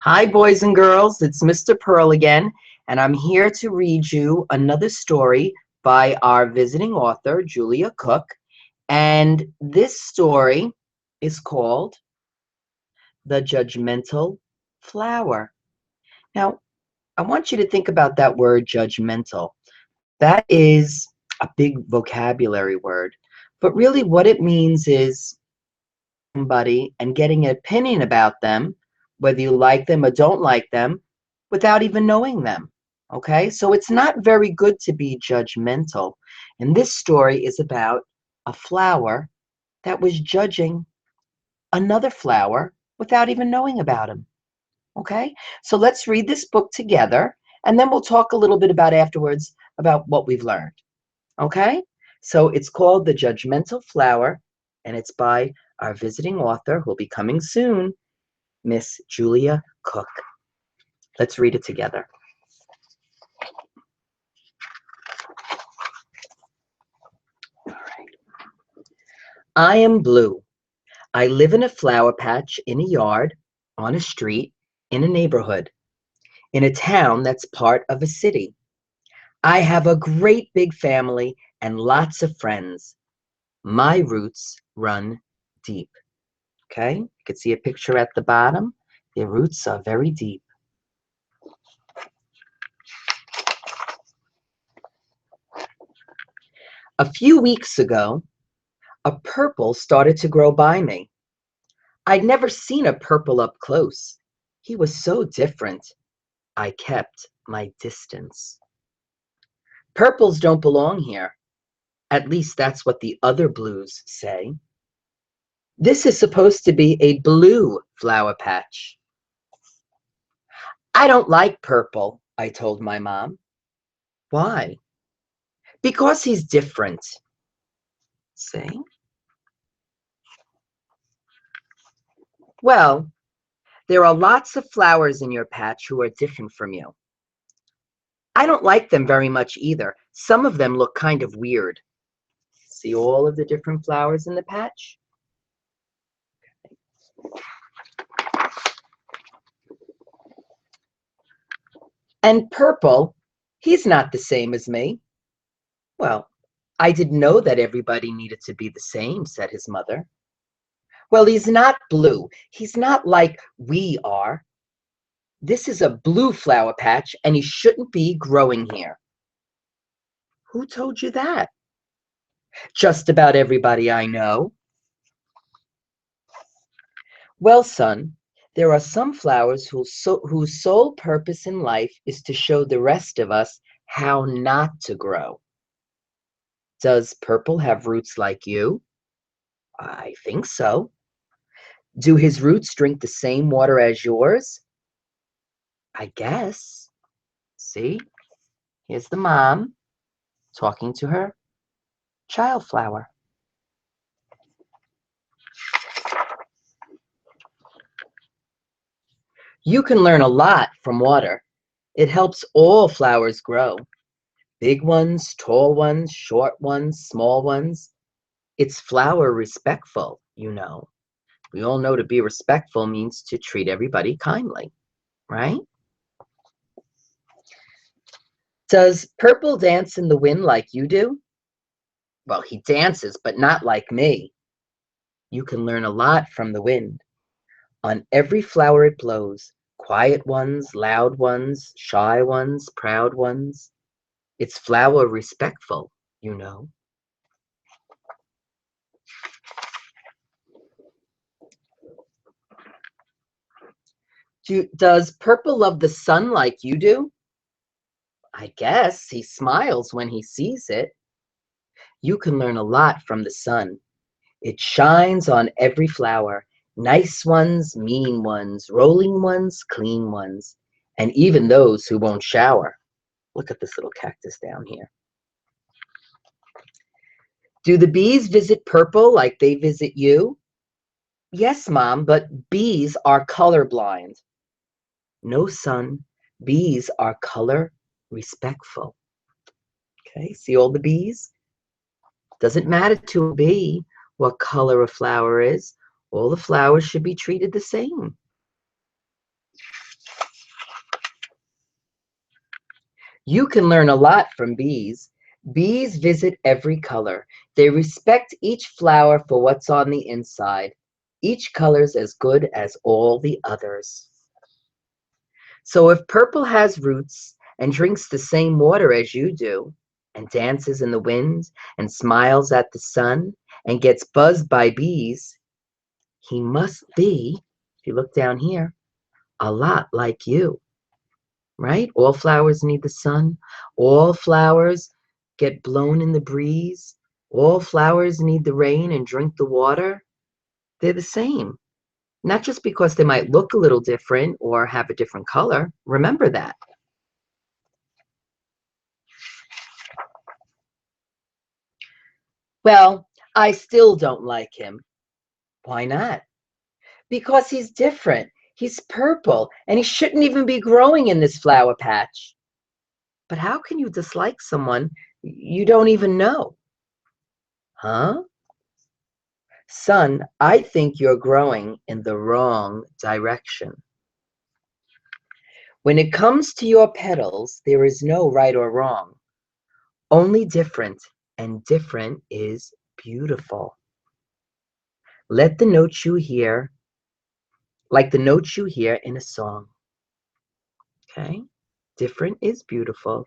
Hi, boys and girls. It's Mr. Pearl again, and I'm here to read you another story by our visiting author, Julia Cook. And this story is called The Judgmental Flower. Now, I want you to think about that word judgmental. That is a big vocabulary word, but really what it means is somebody and getting an opinion about them, whether you like them or don't like them, without even knowing them. Okay, so it's not very good to be judgmental. And this story is about a flower that was judging another flower without even knowing about him. Okay, so let's read this book together and then we'll talk a little bit about afterwards about what we've learned. Okay, so it's called The Judgmental Flower and it's by our visiting author who'll be coming soon, Miss Julia Cook. Let's read it together. All right. I am blue. I live in a flower patch in a yard, on a street, in a neighborhood, in a town that's part of a city. I have a great big family and lots of friends. My roots run deep. Okay, you can see a picture at the bottom. Their roots are very deep. A few weeks ago, a purple started to grow by me. I'd never seen a purple up close. He was so different. I kept my distance. Purples don't belong here. At least that's what the other blues say. This is supposed to be a blue flower patch. I don't like purple, I told my mom. Why? Because he's different. See? Well, there are lots of flowers in your patch who are different from you. I don't like them very much either. Some of them look kind of weird. See all of the different flowers in the patch? And purple, he's not the same as me. Well, I didn't know that everybody needed to be the same, said his mother. Well, he's not blue. He's not like we are. This is a blue flower patch, and he shouldn't be growing here. Who told you that? Just about everybody I know. Well, son, there are some flowers whose sole purpose in life is to show the rest of us how not to grow. Does purple have roots like you? I think so. Do his roots drink the same water as yours? I guess. See, here's the mom talking to her child flower. You can learn a lot from water. It helps all flowers grow. Big ones, tall ones, short ones, small ones. It's flower respectful, you know. We all know to be respectful means to treat everybody kindly, right? Does purple dance in the wind like you do? Well, he dances, but not like me. You can learn a lot from the wind. On every flower it blows, quiet ones, loud ones, shy ones, proud ones. It's flower respectful, you know. Does purple love the sun like you do? I guess he smiles when he sees it. You can learn a lot from the sun. It shines on every flower, nice ones, mean ones, rolling ones, clean ones, and even those who won't shower. Look at this little cactus down here. Do the bees visit purple like they visit you? Yes, Mom, but bees are colorblind. No, son, bees are color respectful. Okay, see all the bees? Doesn't matter to a bee what color a flower is. All the flowers should be treated the same. You can learn a lot from bees. Bees visit every color. They respect each flower for what's on the inside. Each color's as good as all the others. So if purple has roots and drinks the same water as you do, and dances in the wind and smiles at the sun and gets buzzed by bees, he must be, if you look down here, a lot like you, right? All flowers need the sun. All flowers get blown in the breeze. All flowers need the rain and drink the water. They're the same. Not just because they might look a little different or have a different color. Remember that. Well, I still don't like him. Why not? Because he's different. He's purple, and he shouldn't even be growing in this flower patch. But how can you dislike someone you don't even know? Huh? Son, I think you're growing in the wrong direction. When it comes to your petals, there is no right or wrong, only different, and different is beautiful. Let the notes you hear, like the notes you hear in a song. Okay? Different is beautiful.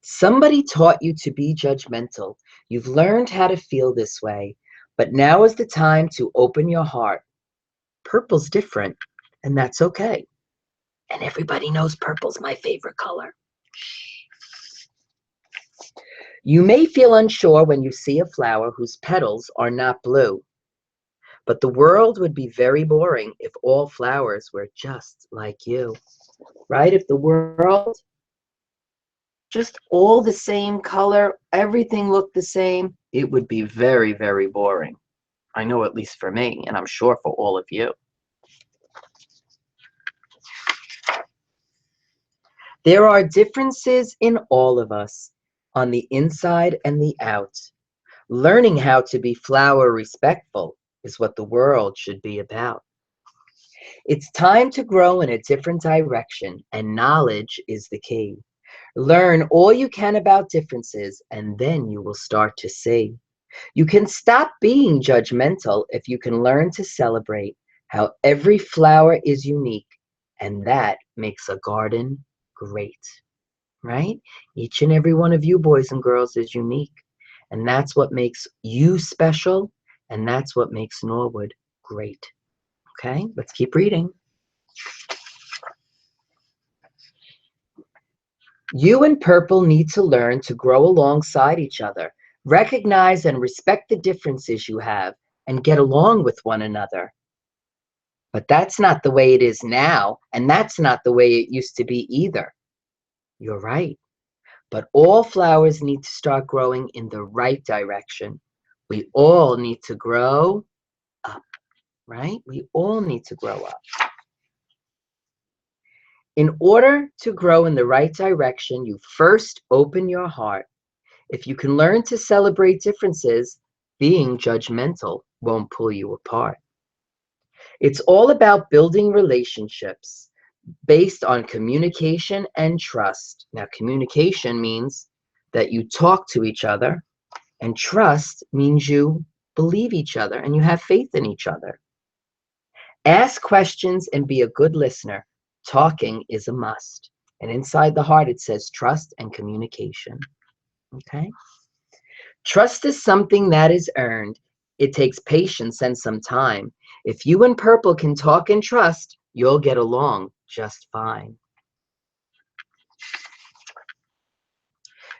Somebody taught you to be judgmental. You've learned how to feel this way, but now is the time to open your heart. Purple's different, and that's okay. And everybody knows purple's my favorite color. You may feel unsure when you see a flower whose petals are not blue, but the world would be very boring if all flowers were just like you, right? If the world just all the same color, everything looked the same, it would be very, very boring. I know, at least for me, and I'm sure for all of you. There are differences in all of us, on the inside and the out. Learning how to be flower respectful is what the world should be about. It's time to grow in a different direction, and knowledge is the key. Learn all you can about differences, and then you will start to see. You can stop being judgmental if you can learn to celebrate how every flower is unique, and that makes a garden great, right? Each and every one of you, boys and girls, is unique, and that's what makes you special, and that's what makes Norwood great. Okay, let's keep reading. You and Purple need to learn to grow alongside each other, recognize and respect the differences you have, and get along with one another. But that's not the way it is now, and that's not the way it used to be either. You're right. But all flowers need to start growing in the right direction. We all need to grow up, right? We all need to grow up. In order to grow in the right direction, you first open your heart. If you can learn to celebrate differences, being judgmental won't pull you apart. It's all about building relationships based on communication and trust. Now, communication means that you talk to each other, and trust means you believe each other and you have faith in each other. Ask questions and be a good listener. Talking is a must. And inside the heart, it says trust and communication. Okay? Trust is something that is earned. It takes patience and some time. If you and Purple can talk and trust, you'll get along just fine.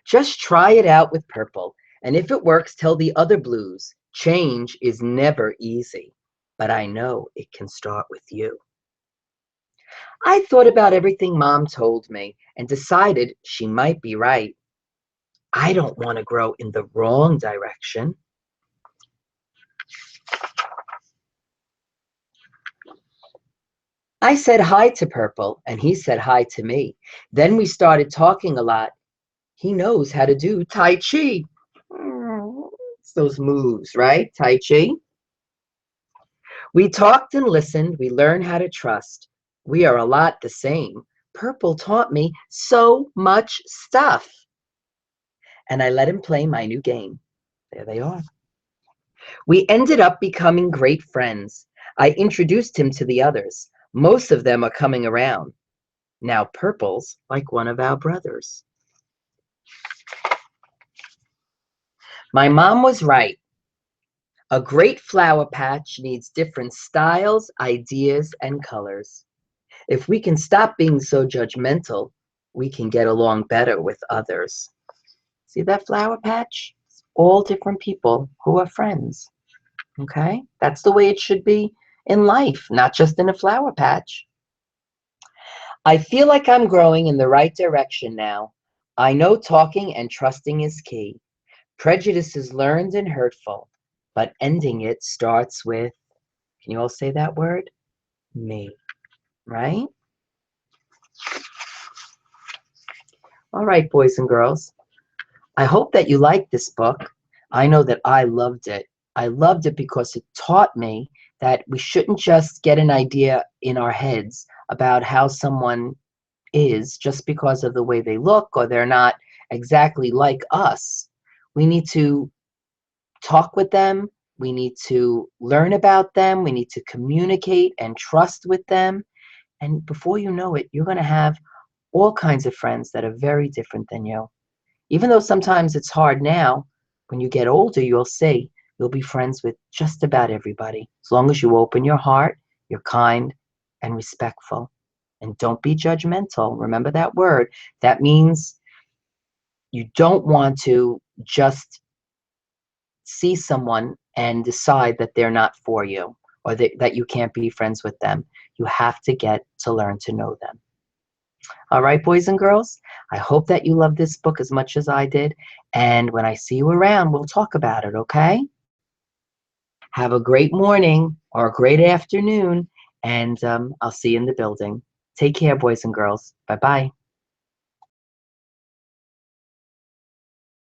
Just try it out with Purple, and if it works, tell the other blues. Change is never easy, but I know it can start with you. I thought about everything Mom told me and decided she might be right. I don't want to grow in the wrong direction. I said hi to Purple, and he said hi to me. Then we started talking a lot. He knows how to do Tai Chi. It's those moves, right? Tai Chi. We talked and listened. We learned how to trust. We are a lot the same. Purple taught me so much stuff. And I let him play my new game. There they are. We ended up becoming great friends. I introduced him to the others. Most of them are coming around. Now Purple's like one of our brothers. My mom was right. A great flower patch needs different styles, ideas, and colors. If we can stop being so judgmental, we can get along better with others. See that flower patch? All different people who are friends. Okay? That's the way it should be in life, not just in a flower patch. I feel like I'm growing in the right direction now. I know talking and trusting is key. Prejudice is learned and hurtful, but ending it starts with, can you all say that word? Me, right? All right, boys and girls. I hope that you liked this book. I know that I loved it. I loved it because it taught me that we shouldn't just get an idea in our heads about how someone is just because of the way they look or they're not exactly like us. We need to talk with them. We need to learn about them. We need to communicate and trust with them. And before you know it, you're going to have all kinds of friends that are very different than you. Even though sometimes it's hard now, when you get older, you'll see you'll be friends with just about everybody. As long as you open your heart, you're kind and respectful. And don't be judgmental. Remember that word. That means you don't want to just see someone and decide that they're not for you or that you can't be friends with them. You have to get to learn to know them. All right, boys and girls, I hope that you love this book as much as I did. And when I see you around, we'll talk about it, okay? Have a great morning or a great afternoon, and I'll see you in the building. Take care, boys and girls. Bye-bye.